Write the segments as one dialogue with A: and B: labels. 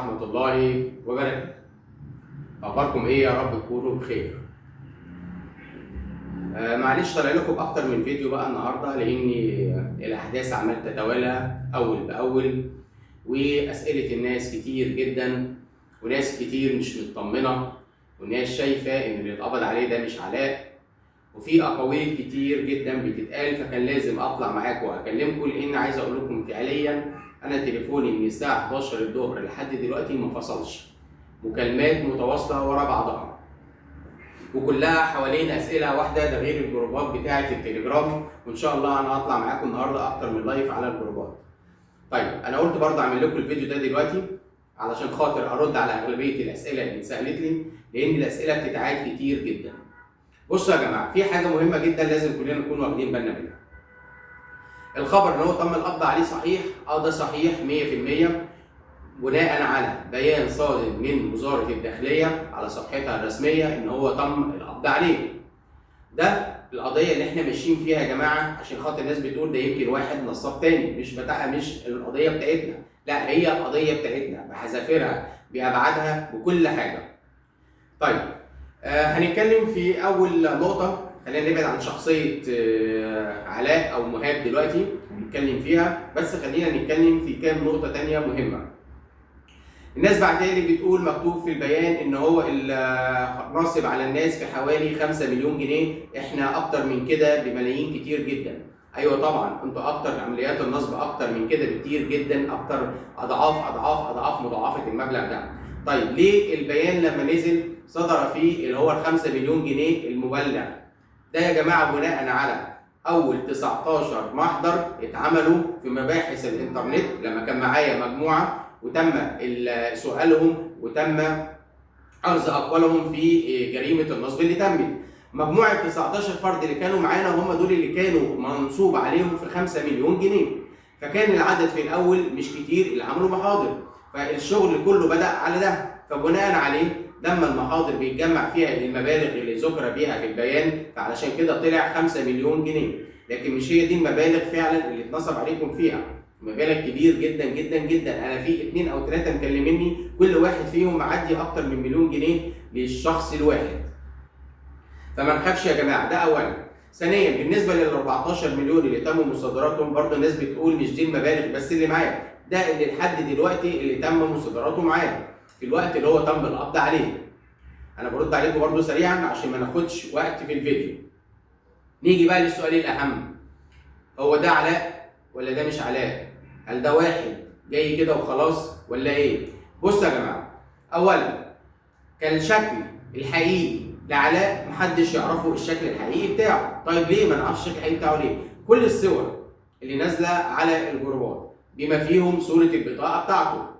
A: ورحمة الله وبركاته. أخباركم إيه؟ يا رب تكونوا بخير. معلش طالع لكم بأكتر من فيديو بقى النهارده لأن الأحداث عمالة تتوالى أول بأول، وأسئلة الناس كتير جدا، وناس كتير مش مطمنة، وناس شايفة إن اللي اتقبض عليه ده مش علاء، وفي أقاويل كتير جدا بتتقال، فكان لازم أطلع معاكم وأكلمكم لأن عايز أقول لكم فعليا أنا تليفوني من الساعة 11 الظهر لحد دلوقتي ما فصلش، مكالمات متواصلة ورا بعضها وكلها حوالين أسئلة واحدة، ده غير الجروبات بتاعة التليجرام، وإن شاء الله أنا هطلع معاكم النهارده أكتر من لايف على الجروبات. طيب أنا قلت برضه أعمل لكم الفيديو ده دلوقتي علشان خاطر أرد على أغلبية الأسئلة اللي اتسألت لي، لأن الأسئلة بتتعاد كتير جدا. بصوا يا جماعة، في حاجة مهمة جدا لازم كلنا نكون واخدين بالنا منها. الخبر إن هو تم القبض عليه صحيح؟ ده صحيح 100% بناء على بيان صادر من وزارة الداخلية على صفحتها الرسمية إن هو تم القبض عليه. ده القضية اللي إحنا ماشيين فيها يا جماعة، عشان خاطر الناس بتقول ده يمكن واحد نصاب تاني، مش القضية بتاعتنا، لا هي القضية بتاعتنا بحذافيرها بأبعادها بكل حاجة. طيب هنتكلم في أول نقطة، خلينا نبعد عن شخصية علاء أو مهاب دلوقتي هنتكلم فيها، بس خلينا نتكلم في كام نقطة تانية مهمة. الناس بعتالي بتقول مكتوب في البيان ان هو ناصب على الناس في حوالي 5 مليون جنيه، احنا اكتر من كده بملايين كتير جدا. ايوه طبعا انتوا اكتر، عمليات النصب اكتر من كده بكتير جدا، اكتر اضعاف مضاعفه المبلغ ده. طيب ليه البيان لما نزل صدر فيه اللي هو ال 5 مليون جنيه المبلغ ده يا جماعه بناء على اول 19 محضر اتعملوا في مباحث الانترنت لما كان معايا مجموعه، وتم سؤالهم وتم اخذ اقوالهم في جريمه النصب اللي تمت. مجموعه 19 فرد اللي كانوا معانا هم دول اللي كانوا منصوب عليهم في 5 مليون جنيه، فكان العدد في الاول مش كتير اللي عملوا محاضر، فالشغل كله بدا على ده. فبناء عليه لما المحاضر بيتجمع فيها المبالغ اللي ذكر بيها في البيان، فعلشان كده طلع 5 مليون جنيه، لكن مش هي دي المبالغ فعلا اللي اتنصب عليكم فيها. مبالغ كبير جدا جدا جدا، انا في 2 أو 3 مكلميني كل واحد فيهم معدي اكتر من مليون جنيه للشخص الواحد. فما نخافش يا جماعه، ده اولا. ثانيا بالنسبه لل 14 مليون اللي تم مصادراتهم، برضه الناس بتقول مش دي المبالغ بس اللي معايا، ده اللي لحد دلوقتي اللي تم مصادراته معايا في الوقت اللي هو تم القبض عليه. انا برد عليكم برضه سريعا عشان ما ناخدش وقت في الفيديو. نيجي بقى للسؤال الاهم، هو ده علاء ولا ده مش علاء؟ هل ده واحد جاي كده وخلاص ولا ايه؟ بصوا يا جماعه، اولا كان الشكل الحقيقي لعلاء محدش يعرفه الشكل الحقيقي بتاعه. طيب ليه ما نعرفش الشكل الحقيقي بتاعه ليه؟ كل الصور اللي نازله على الجروبات بما فيهم صوره البطاقه بتاعته.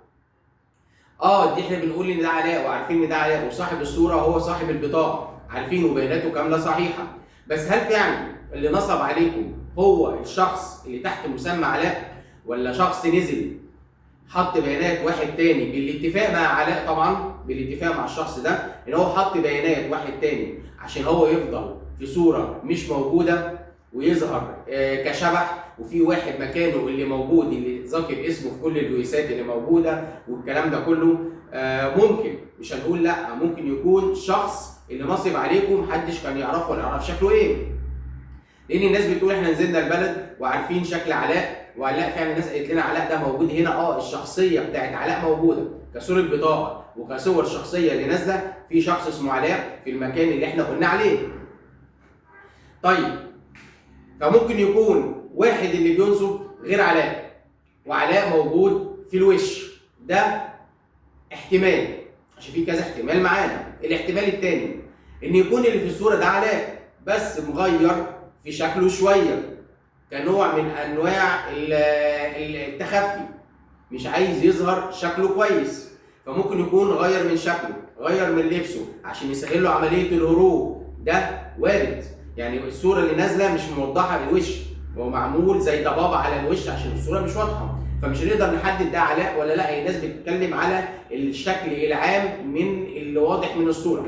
A: دي احنا بنقول ان ده علاء وعارفين ان ده علاء، وصاحب الصوره هو صاحب البطاقه، عارفين وبياناته كامله صحيحه. بس هل فعلا اللي نصب عليكم هو الشخص اللي تحت مسمى علاء، ولا شخص نزل حط بيانات واحد تاني بالاتفاق مع علاء، طبعا بالاتفاق مع الشخص ده ان هو حط بيانات واحد تاني عشان هو يفضل في صوره مش موجوده ويظهر كشبح، وفي واحد مكانه اللي موجود اللي ذاكر اسمه في كل الفويسات اللي موجوده والكلام ده كله. ممكن، مش هنقول لا، ممكن يكون شخص اللي نصب عليكم محدش كان يعرفه ولا يعرف شكله ايه، لان الناس بتقول احنا نزلنا البلد وعارفين شكل علاء، وعلاء فعلا الناس قالت لنا علاء ده موجود هنا. الشخصيه بتاعت علاء موجوده كصوره بطاقه وكصور شخصيه اللي نازله في شخص اسمه علاء في المكان اللي احنا قلنا عليه. طيب فممكن يكون واحد اللي بينصب غير علاء وعلاء موجود في الوش، ده احتمال، عشان في كذا احتمال معانا. الاحتمال الثاني ان يكون اللي في الصوره ده علاء بس مغير في شكله شويه كنوع من انواع التخفي، مش عايز يظهر شكله كويس، فممكن يكون غير من شكله، غير من لبسه عشان يسهل له عمليه الهروب. ده وارد، يعني الصوره اللي نازله مش موضحه الوش، هو معمول زي ضباب على الوش عشان الصوره مش واضحه، فمش هنقدر نحدد ده علاء ولا لا. الناس بتتكلم على الشكل العام من اللي واضح من الصوره.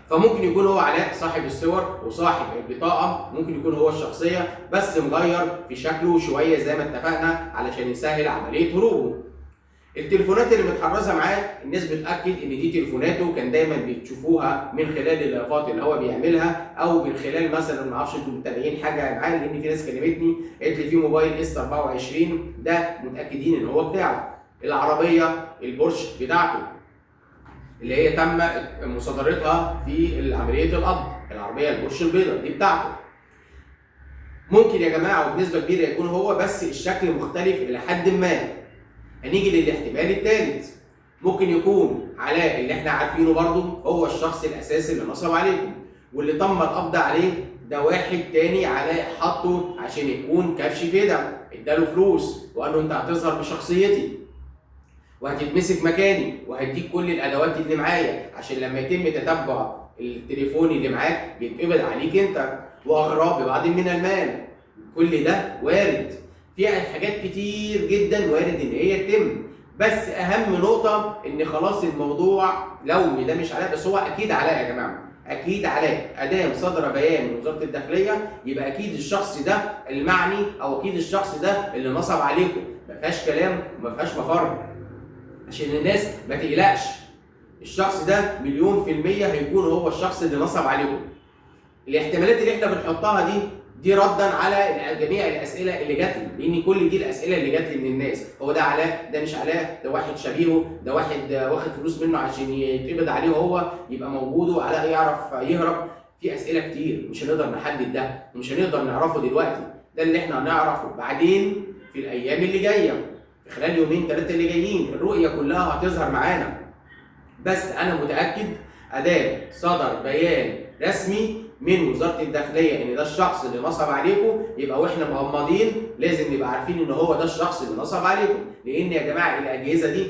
A: فممكن يكون هو علاء صاحب الصور وصاحب البطاقه، ممكن يكون هو الشخصيه بس مغير في شكله شويه زي ما اتفقنا علشان يسهل عمليه هروبه. التليفونات اللي متحرزه معاه الناس بتاكد ان دي تليفوناته، كان دايما بتشوفوها من خلال اللايفات اللي هو بيعملها، او من خلال مثلا ما اعرفش انتوا متابعين حاجه معاه، لان في ناس كلمتني قالت لي في موبايل اس 24 ده متاكدين ان هو بتاعه. العربيه البورش بتاعته اللي هي تم مصادرتها في عمليه القبض، العربيه البورش البيضاء دي بتاعته. ممكن يا جماعه وبنسبه كبيره يكون هو، بس الشكل مختلف الى حد ما. هنيجي للاحتمال الثالث، ممكن يكون علاء اللي احنا عارفينه برضه هو الشخص الاساسي اللي نصب عليكم، واللي تم القبض عليه ده واحد تاني علاء حطه عشان يكون كبش فدا، اداله فلوس وقال له انت هتظهر بشخصيتي وهتتمسك مكاني وهديك كل الادوات اللي معايا عشان لما يتم تتبع التليفون اللي معاك يتقبض عليك انت، واغراب ببعض من المال. كل ده وارد، في حاجات كتير جدا وارد ان هي تتم، بس اهم نقطه ان خلاص الموضوع لو ده مش علاء، بس هو اكيد علاء يا جماعه، اكيد علاء. ادام صدر بيان من وزاره الداخليه يبقى اكيد الشخص ده المعني، او اكيد الشخص ده اللي نصب عليكم، ما فيهاش كلام وما فيهاش مفر، عشان الناس ما تقلقش. الشخص ده مليون في المية هيكون هو الشخص اللي نصب عليكم. الاحتمالات اللي احنا بنحطها دي ردا على جميع الاسئله اللي جات لي، لان كل دي الاسئله اللي جات لي من الناس، هو ده علاء، ده مش علاء، ده واحد شبيهه، ده واحد واخد فلوس منه عشان يتقبض عليه وهو يبقى موجود وعلاء يعرف يهرب. في اسئله كتير مش هنقدر نحدد ده، مش هنقدر نعرفه دلوقتي، ده اللي احنا هنعرفه بعدين في الايام اللي جايه، في خلال يومين ثلاثه اللي جايين الرؤيه كلها هتظهر معانا. بس انا متاكد ادام صدر بيان رسمي من وزاره الداخليه ان ده الشخص اللي نصب عليكم، يبقى واحنا مغمضين لازم نبقى عارفين ان هو ده الشخص اللي نصب عليكم، لان يا جماعه الاجهزه دي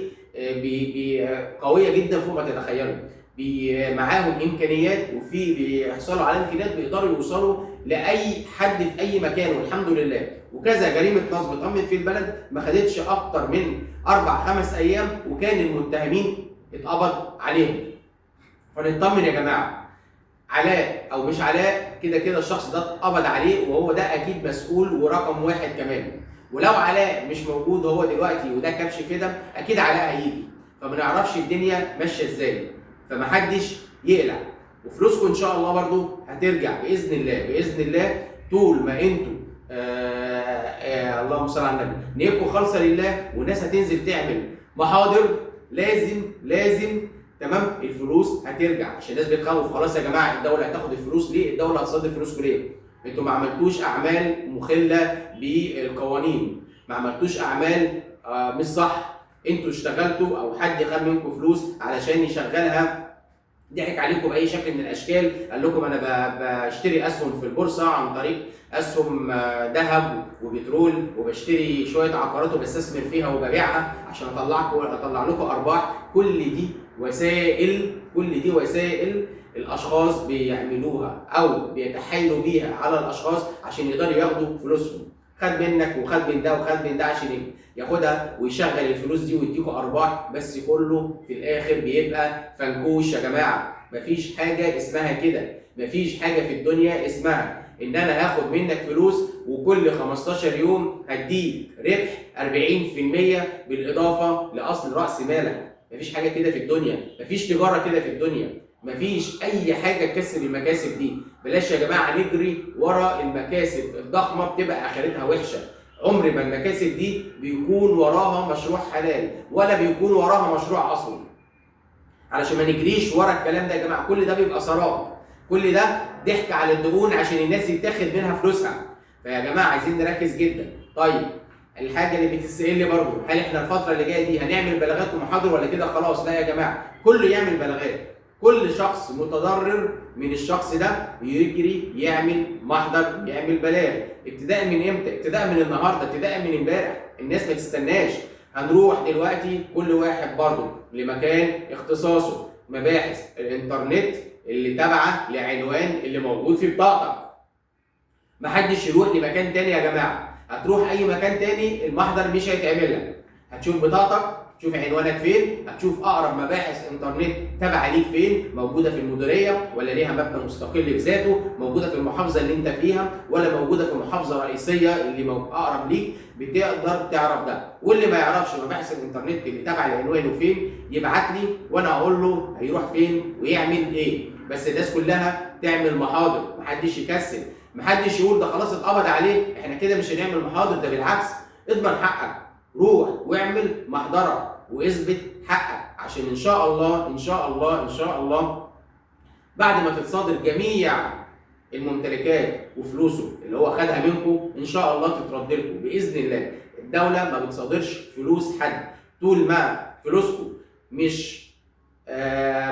A: قويه جدا فوق ما تتخيلوا، معاهم امكانيات وفي بيحصلوا على امكانيات بيقدروا يوصلوا لاي حد في اي مكان، والحمد لله. وكذا جريمه نصب تمت في البلد ما خدتش اكتر من 4-5 ايام وكان المتهمين اتقبض عليهم. فنطمن يا جماعه، علاء او مش علاء كده كده الشخص ده اتقبض عليه وهو ده اكيد مسؤول ورقم واحد كمان. ولو علاء مش موجود هو دلوقتي وده كبش فدا، اكيد علاء هيجي، فما نعرفش الدنيا ماشيه ازاي، فمحدش يقلق. وفلوسكم ان شاء الله برضو هترجع باذن الله، باذن الله، طول ما انتوا اللهم صل على النبي نيتكم خالصه لله، والناس هتنزل تعمل محاضر. لازم تمام الفلوس هترجع، عشان الناس بتخوف خلاص يا جماعه الدوله هتاخد الفلوس ليه؟ الدوله هتصدر فلوسكم ليه؟ انتوا ما عملتوش اعمال مخله بالقوانين، ما عملتوش اعمال مش صح، انتوا اشتغلتوا او حد خد منكم فلوس علشان يشغلها، ضحك عليكم باي شكل من الاشكال، قال لكم انا بشتري اسهم في البورصه عن طريق اسهم ذهب وبترول، وبشتري شويه عقارات وبستثمر فيها وببيعها عشان اطلع لكم ارباح. كل دي وسائل الاشخاص بيعملوها او بيتحايلوا بيها على الاشخاص عشان يقدروا ياخدوا فلوسهم. خد منك وخد من ده وخد من ده عشان ياخدها ويشغل الفلوس دي ويديكوا ارباح، بس كله في الاخر بيبقى فنكوش يا جماعه. مفيش حاجه اسمها كده، مفيش حاجه في الدنيا اسمها ان انا هاخد منك فلوس وكل 15 يوم هديك ربح 40% بالاضافه لاصل راس مالك. مفيش حاجه كده في الدنيا، مفيش تجاره كده في الدنيا، مفيش اي حاجه تكسب المكاسب دي. بلاش يا جماعه نجري ورا المكاسب الضخمه بتبقى اخرتها وحشه. عمر ما المكاسب دي بيكون وراها مشروع حلال ولا بيكون وراها مشروع اصلي، علشان ما نجريش ورا الكلام ده يا جماعه. كل ده بيبقى سراب، كل ده ضحك على الدهون عشان الناس يتاخد منها فلوسها. فيا جماعه عايزين نركز جدا. طيب الحاجه اللي بتتسال لي برضه، هل احنا الفتره اللي جايه دي هنعمل بلاغات ومحاضر ولا كده خلاص؟ لا يا جماعه، كله يعمل بلاغات، كل شخص متضرر من الشخص ده يجري يعمل محضر يعمل بلاغ. ابتداء من امتى؟ ابتداء من النهارده، ابتداء من امبارح. الناس ما تستناش. هنروح دلوقتي كل واحد برضه لمكان اختصاصه، مباحث الانترنت اللي تابعه لعنوان اللي موجود في بطاقتك. محدش يروح لمكان تاني يا جماعه. هتروح اي مكان تاني المحضر مش هيتعمل لك. هتشوف بطاقتك شوف عنوانك فين، هتشوف اقرب مباحث انترنت تابعه ليك فين، موجوده في المديريه ولا ليها مبنى مستقل بذاته، موجوده في المحافظه اللي انت فيها ولا موجوده في محافظه رئيسيه اللي اقرب ليك، بتقدر تعرف ده. واللي ما يعرفش مباحث الانترنت اللي تابعه لعنوانه فين يبعت لي وانا اقول له هيروح فين ويعمل ايه. بس الناس كلها تعمل محاضر، محدش يكسل، محدش يقول ده خلاص اتقبض عليه احنا كده مش هنعمل محاضر. ده بالعكس، اضمن حقك، روح واعمل محضرة واثبت حقك، عشان ان شاء الله ان شاء الله ان شاء الله بعد ما تتصادر جميع الممتلكات وفلوسه اللي هو خدها منكم ان شاء الله تترد لكم باذن الله. الدولة ما بتصادرش فلوس حد، طول ما فلوسكم مش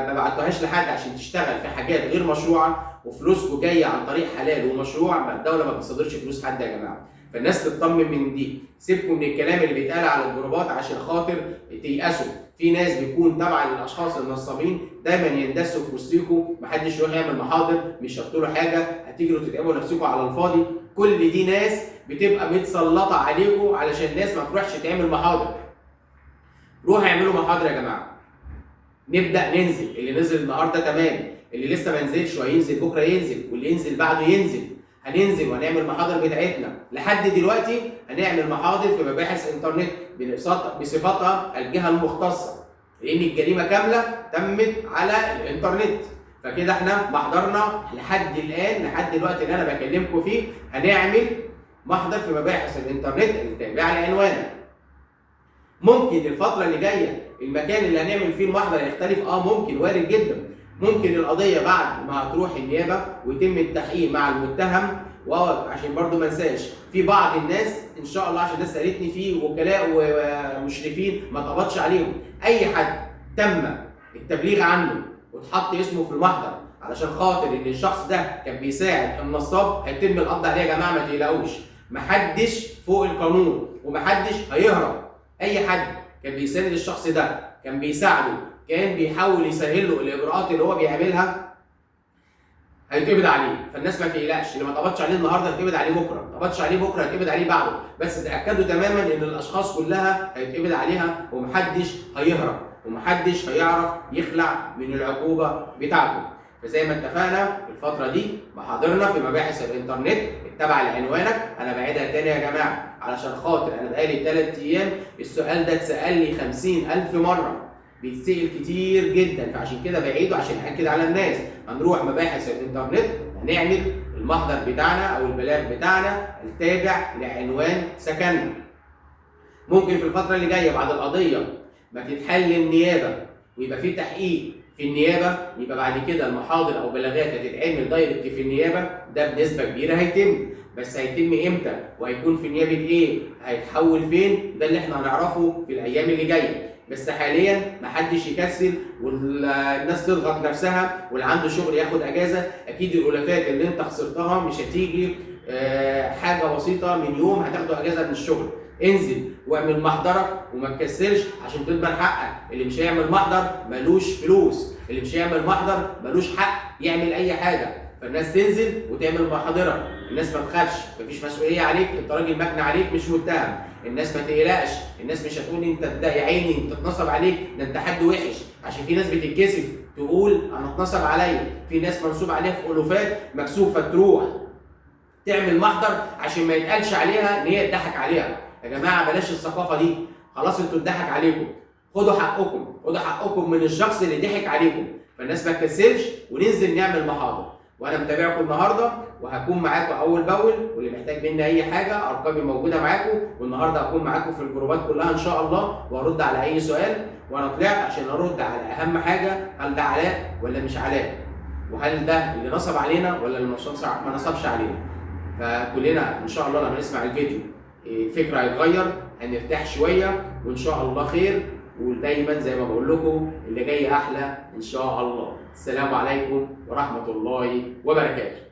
A: ما بعتوهاش لحد عشان تشتغل في حاجات غير مشروعه وفلوسكم جايه عن طريق حلال ومشروع، ما الدوله ما بتصادرش فلوس حد يا جماعه. فالناس تطمن من دي، سيبكم من الكلام اللي بيتقال على الجروبات عشان خاطر تيأسوا. في ناس بيكون تبع للاشخاص النصابين دايما يندسوا في وسطيكم، محدش يروح يعمل محاضر، مش شرط له حاجه، هتجروا تتعبوا نفسكم على الفاضي. كل دي ناس بتبقى متسلطه عليكم علشان الناس ما تروحش تعمل محاضر. روحوا اعملوا محاضر يا جماعه. نبدا ننزل، اللي نزل النهارده تمام، اللي لسه ما نزلش وهينزل بكره ينزل، واللي ينزل بعده ينزل. هننزل وهنعمل محاضر بتاعتنا. لحد دلوقتي هنعمل محاضر في مباحث انترنت بصفتها الجهه المختصه، لان الجريمه كامله تمت على الانترنت. فكده احنا محضرنا لحد الان، لحد دلوقتي اللي انا بكلمكم فيه هنعمل محضر في مباحث الانترنت اللي تابعه لعنوانك. ممكن الفتره اللي جايه المكان اللي هنعمل فيه المحضر يختلف، ممكن، وارد جدا. ممكن القضيه بعد ما هتروح النيابه ويتم التحقيق مع المتهم، وعشان برضو ما انساش في بعض الناس ان شاء الله، عشان الناس سالتني في وكلاء ومشرفين ما اتقبضش عليهم. اي حد تم التبليغ عنه واتحط اسمه في المحضر علشان خاطر ان الشخص ده كان بيساعد النصاب هيتم القبض عليه يا جماعه، ما تقلقوش. محدش فوق القانون ومحدش هيهرب. اي حد كان بيساند الشخص ده، كان بيساعده، كان بيحاول يسهل له الاجراءات اللي هو بيعملها، هيتقبض عليه. فالناس ما تقلقش، اللي ما اتقبضش عليه النهارده هيتقبض عليه بكره، ما اتقبضش عليه بكره هيتقبض عليه بعده. بس تاكدوا تماما ان الاشخاص كلها هيتقبض عليها ومحدش هيهرب ومحدش هيعرف يخلع من العقوبه بتاعته. فزي ما اتفقنا الفتره دي محاضرنا في مباحث الانترنت التابعه لعنوانك. انا بعيدها تاني يا جماعه علشان خاطر انا بقالي 3 ايام السؤال ده اتسال لي 50,000 مره، بيتسال كتير جدا، فعشان كده بعيده عشان اكد على الناس. هنروح مباحث الانترنت هنعمل المحضر بتاعنا او البلاغ بتاعنا التابع لعنوان سكننا. ممكن في الفتره اللي جايه بعد القضيه ما تتحل النيابه ويبقى في تحقيق في النيابه، يبقى بعد كده المحاضر او بلاغات هتتعمل دايركت في النيابه. ده بنسبه كبيره هيتم، بس هيتم امتى وهيكون في نيابه ايه، هيتحول فين، ده اللي احنا هنعرفه في الايام اللي جايه. بس حاليا محدش يكسل والناس تضغط نفسها، واللي عنده شغل ياخد اجازه. اكيد الالافات اللي انت خسرتها مش هتيجي حاجه بسيطه من يوم هتاخدوا اجازه من الشغل. انزل واعمل محضرك وما تكسلش عشان تضمن حقك. اللي مش هيعمل محضر ملوش فلوس، اللي مش هيعمل محضر ملوش حق يعمل اي حاجه. فالناس تنزل وتعمل محاضرها. الناس ما تخافش، مفيش مسؤوليه عليك، انت راجل مجني عليك مش متهم. الناس ما تقلقش، الناس مش هتقول انت ده يا عيني انت اتنصب عليك، ده انت حد وحش، عشان في ناس بتتكسف تقول انا اتنصب عليا. في ناس منصوب عليها في الوفات مكسوفه تروح تعمل محضر عشان ما يتقالش عليها ان هي اتضحك عليها. يا جماعه بلاش الثقافه دي، خلاص انتوا اتضحك عليكم، خدوا حقكم، خدوا حقكم من الشخص اللي ضحك عليكم. فالناس ما تكسلش وننزل نعمل محاضر. وانا متابعكم النهارده وهكون معاكم اول باول، واللي محتاج مني اي حاجه ارقامي موجوده معاكم، والنهارده هكون معاكم في الجروبات كلها ان شاء الله وارد على اي سؤال. وانا طلعت عشان ارد على اهم حاجه، هل ده علاء ولا مش علاء؟ وهل ده اللي نصب علينا ولا اللي ما نصبش علينا؟ فكلنا ان شاء الله لما نسمع الفيديو الفكره هيتغير، هنرتاح شويه وان شاء الله خير. ودايما زي ما بقول لكم اللي جاي احلى ان شاء الله. السلام عليكم ورحمه الله وبركاته.